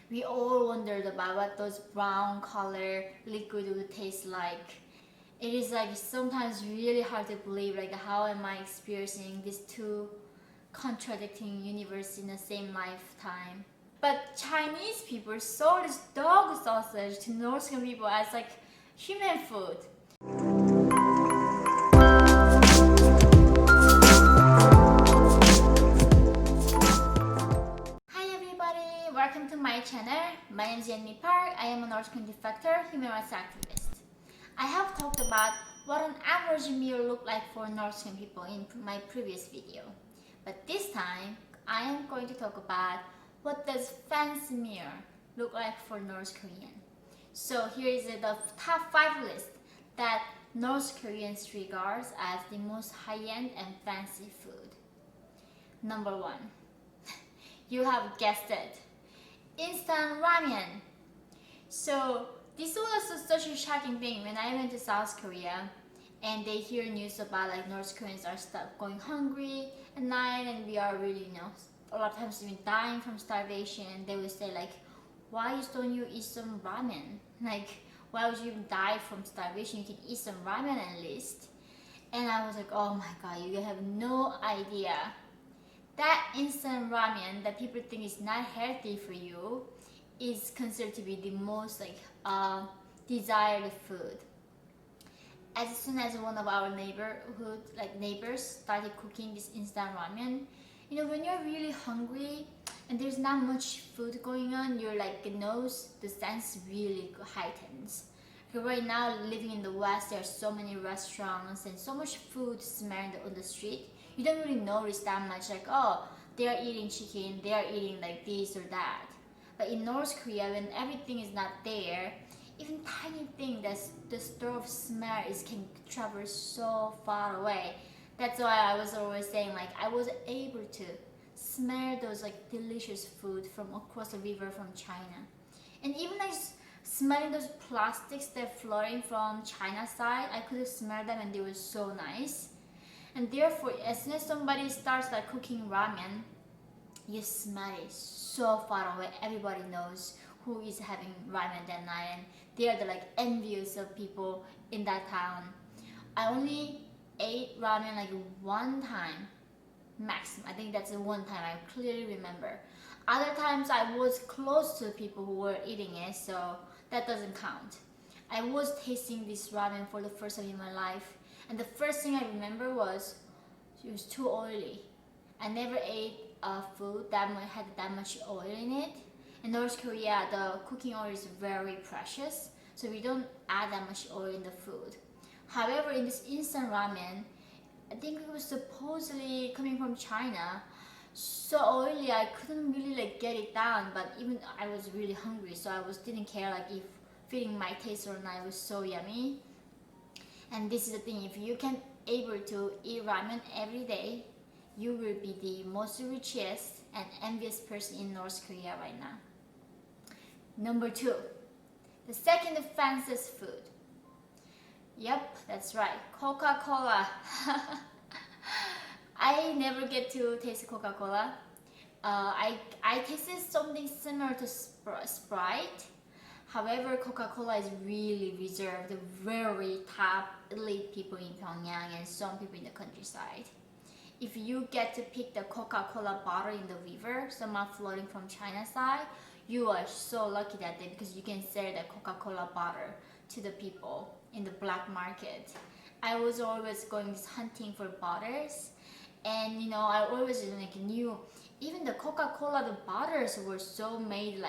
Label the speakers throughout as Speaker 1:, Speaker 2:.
Speaker 1: We all wondered about what those brown color liquid would taste like. It is like sometimes really hard to believe like how am I experiencing these two contradicting universes in the same lifetime. But Chinese people sold this dog sausage to North Korean people as like human food. Hi everybody, welcome to my channel. My name is Yeonmi Park. I am a North Korean defector, human rights activist. I have talked about what an average meal looked like for North Korean people in my previous video. But this time, I am going to talk about what does fancy meal look like for North Korean. So here is the top 5 list that North Koreans regards as the most high-end and fancy food. Number 1. You have guessed it. Instant ramen. So this was such a shocking thing when I went to South Korea and they hear news about like North Koreans are going hungry at night and we are really, a lot of times even dying from starvation. They would say like, why don't you eat some ramen? Like, why would you even die from starvation? You can eat some ramen at least. And I was like, oh my god, you have no idea. That instant ramen that people think is not healthy for you is considered to be the most desired food. As soon as one of our neighbors started cooking this instant ramen, when you're really hungry and there's not much food going on, your the sense really heightens. Right now, living in the West, there are so many restaurants and so much food smelling on the street. You don't really notice that much, like, oh, they are eating chicken, they are eating like this or that. But in North Korea, when everything is not there, even tiny thing that the stove smell can travel so far away. That's why I was always saying I was able to smell those delicious food from across the river from China. And even smelling those plastics that floating from China side, I could smell them and they were so nice. And therefore, as soon as somebody starts cooking ramen, you smell it so far away. Everybody knows who is having ramen that night, and they are the envious of people in that town. I only ate ramen one time, maximum. I think that's the one time I clearly remember. Other times I was close to people who were eating it, so that doesn't count. I was tasting this ramen for the first time in my life, and the first thing I remember was it was too oily. I never ate food that had that much oil in it. In North Korea, the cooking oil is very precious, so we don't add that much oil in the food. However, in this instant ramen, I think it was supposedly coming from China, so oily I couldn't really get it down. But even I was really hungry, so I didn't care if fitting my taste or not. It was so yummy. And this is the thing: if you can able to eat ramen every day, you will be the most richest and envious person in North Korea right now. Number 2, the second fanciest food. Yep, that's right, CocaCola. I never get to taste CocaCola. I tasted something similar to Sprite. However, Coca-Cola is really reserved the very top elite people in Pyongyang and some people in the countryside. If you get to pick the Coca-Cola bottle in the river, somehow floating from China side, you are so lucky that day because you can sell the Coca-Cola bottle to the people in the black market. I was always going hunting for bottles, and I always knew even the Coca-Cola, the bottles were so made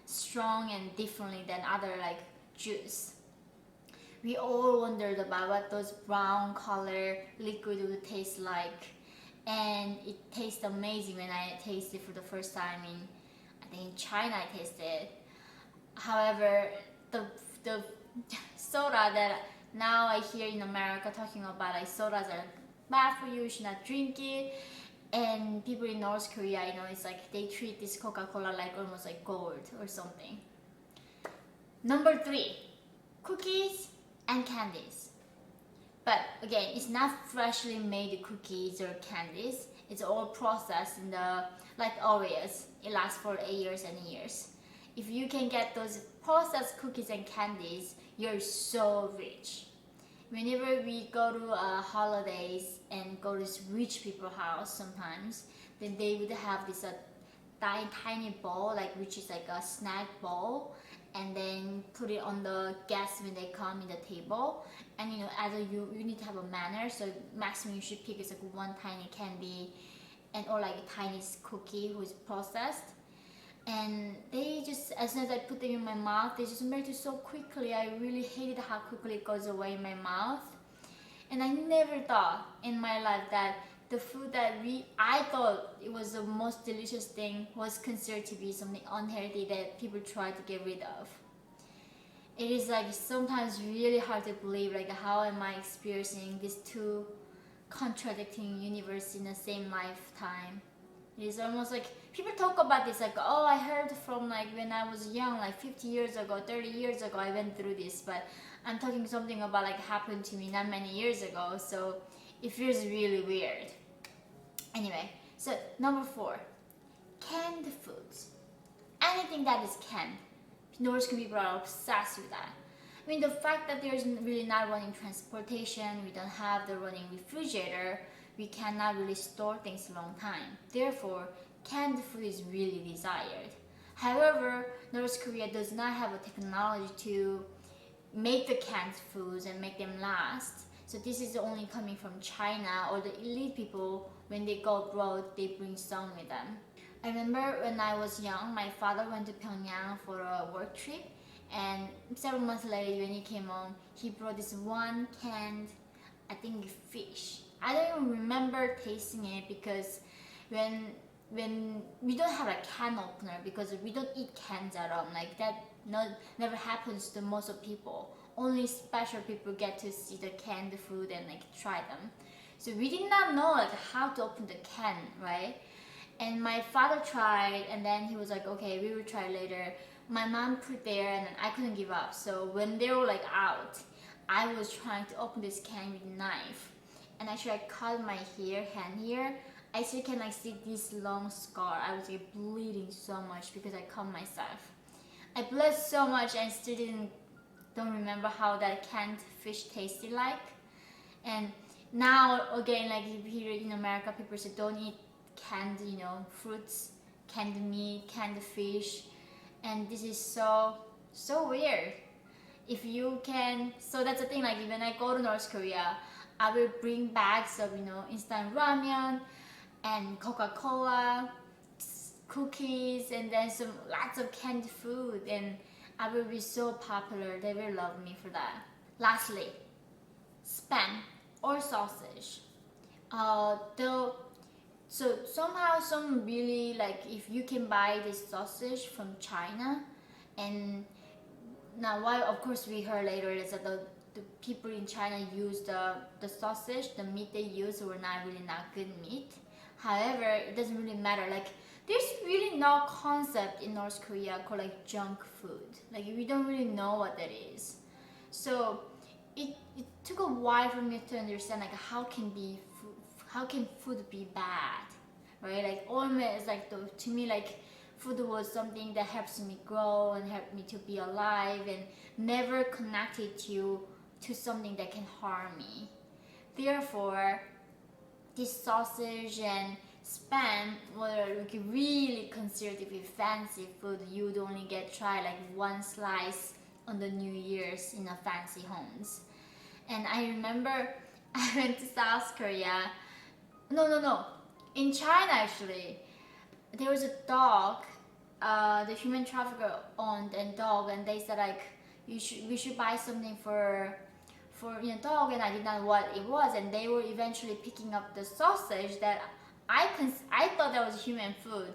Speaker 1: strong and differently than other juice. We all wondered about what those brown color liquid would taste like, and it tastes amazing when I tasted for the first time I think in China I tasted. However, the soda that now I hear in America talking about sodas are bad for you, you should not drink it. And people in North Korea, it's they treat this Coca-Cola almost like gold or something. Number 3, cookies and candies. But again, it's not freshly made cookies or candies. It's all processed in the Oreos. It lasts for years and years. if you can get those processed cookies and candies, you're so rich. Whenever we go to holidays and go to this rich people house sometimes, then they would have this tiny bowl, like which is like a snack bowl, and then put it on the guests when they come in the table. And either you need to have a manner, so maximum you should pick is like one tiny candy and or like a tiny cookie who is processed. And they just, as soon as I put them in my mouth, they just melt it so quickly. I really hated how quickly it goes away in my mouth. And I never thought in my life that the food that I thought it was the most delicious thing was considered to be something unhealthy that people try to get rid of. It is like sometimes really hard to believe, like how am I experiencing these two contradicting universes in the same lifetime. It is almost like people talk about this like, oh, I heard from like when I was young, like 50 years ago, 30 years ago, I went through this, but I'm talking something about like happened to me not many years ago, so it feels really weird. Anyway, so number 4, canned foods. Anything that is canned. North Korean people are obsessed with that. I mean, the fact that there's really not running transportation, we don't have the running refrigerator, we cannot really store things a long time. Therefore, canned food is really desired. However, North Korea does not have a technology to make the canned foods and make them last. So this is only coming from China, or the elite people, when they go abroad, they bring some with them. I remember when I was young, my father went to Pyongyang for a work trip, and several months later when he came home, he brought this one canned, I think, fish. I don't even remember tasting it because when we don't have a can opener, because we don't eat cans at all, like that never happens to most of people. Only special people get to see the canned food and like try them. So we did not know like how to open the can, right? And my father tried, and then he was like, okay, we will try later. My mom put there, and then I couldn't give up. So when they were like out, I was trying to open this can with a knife. And actually I cut my hand here. I still can like see this long scar. I was like bleeding so much because I cut myself. I bled so much and still don't remember how that canned fish tasted like. And now again, like here in America, people say don't eat canned, fruits, canned meat, canned fish, and this is so weird. If you can, so that's the thing. Like when I go to North Korea, I will bring bags of instant ramen and CocaCola, cookies, and then lots of canned food, and I will be so popular. They will love me for that. Lastly, spam or sausage. So somehow some really like, if you can buy this sausage from China, and now why of course we heard later is that the people in China use the sausage, the meat they use were not good meat. However, it doesn't really matter. Like there's really no concept in North Korea called like junk food. Like we don't really know what that is. So it took a while for me to understand like how can food be bad, right? Like almost like to me, like food was something that helps me grow and help me to be alive, and never connected to something that can harm me. Therefore, this sausage and spam were like really considered to be fancy food. You would only try like one slice on the New Year's in a fancy homes. And I remember I went to South Korea. No. In China, actually, there was a dog. The human trafficker owned a dog, and they said like we should buy something for dog, and I didn't know what it was, and they were eventually picking up the sausage that I thought that was human food,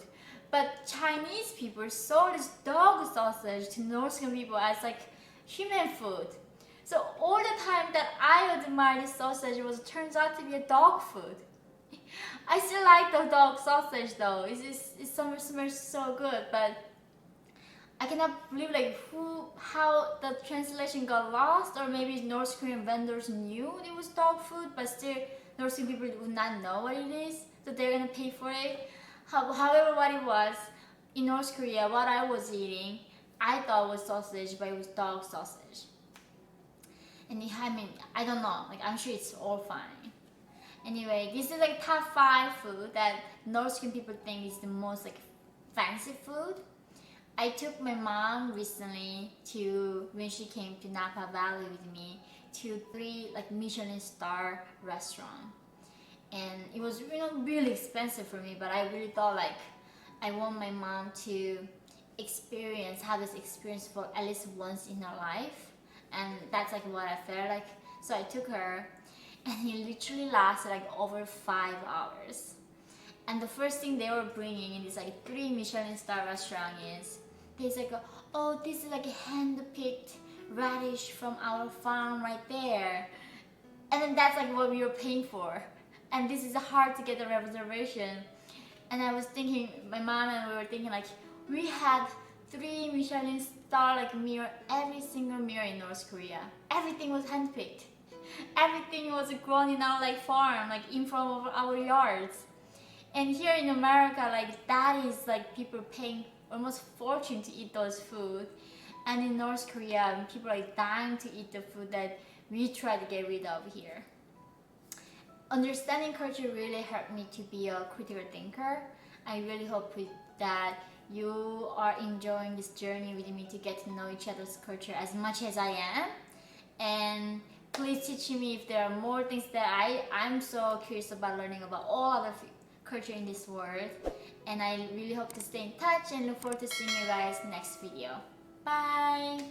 Speaker 1: but Chinese people sold this dog sausage to North Korean people as like human food. So all the time that I admired this sausage turns out to be a dog food. I still like the dog sausage though. It smells so good, but I cannot believe like how the translation got lost, or maybe North Korean vendors knew it was dog food, but still North Korean people would not know what it is, so they're gonna pay for it. However, what it was in North Korea, what I was eating I thought it was sausage, but it was dog sausage. And I mean, I don't know, like I'm sure it's all fine. Anyway, this is like top 5 food that North Korean people think is the most like fancy food. I took my mom recently to, when she came to Napa Valley with me, to 3 like Michelin star restaurant. And it was really expensive for me, but I really thought like I want my mom to have this experience for at least once in her life, and that's like what I felt like. So I took her, and it literally lasted like over 5 hours. And the first thing they were bringing in this like 3 Michelin star restaurant is there's like oh, this is like a hand-picked radish from our farm right there, and then that's like what we were paying for. And this is hard to get a reservation. And I was thinking, my mom and we were thinking like, we had 3 Michelin star like meal, every single meal in North Korea. Everything was handpicked. Everything was grown in our like farm, like in front of our yards. And here in America, like that is like people paying almost fortune to eat those food. And in North Korea, people are like dying to eat the food that we try to get rid of here. Understanding culture really helped me to be a critical thinker. I really hope that you are enjoying this journey with me to get to know each other's culture as much as I am. And please teach me if there are more things that I'm so curious about learning about all other culture in this world. And I really hope to stay in touch and look forward to seeing you guys next video. Bye!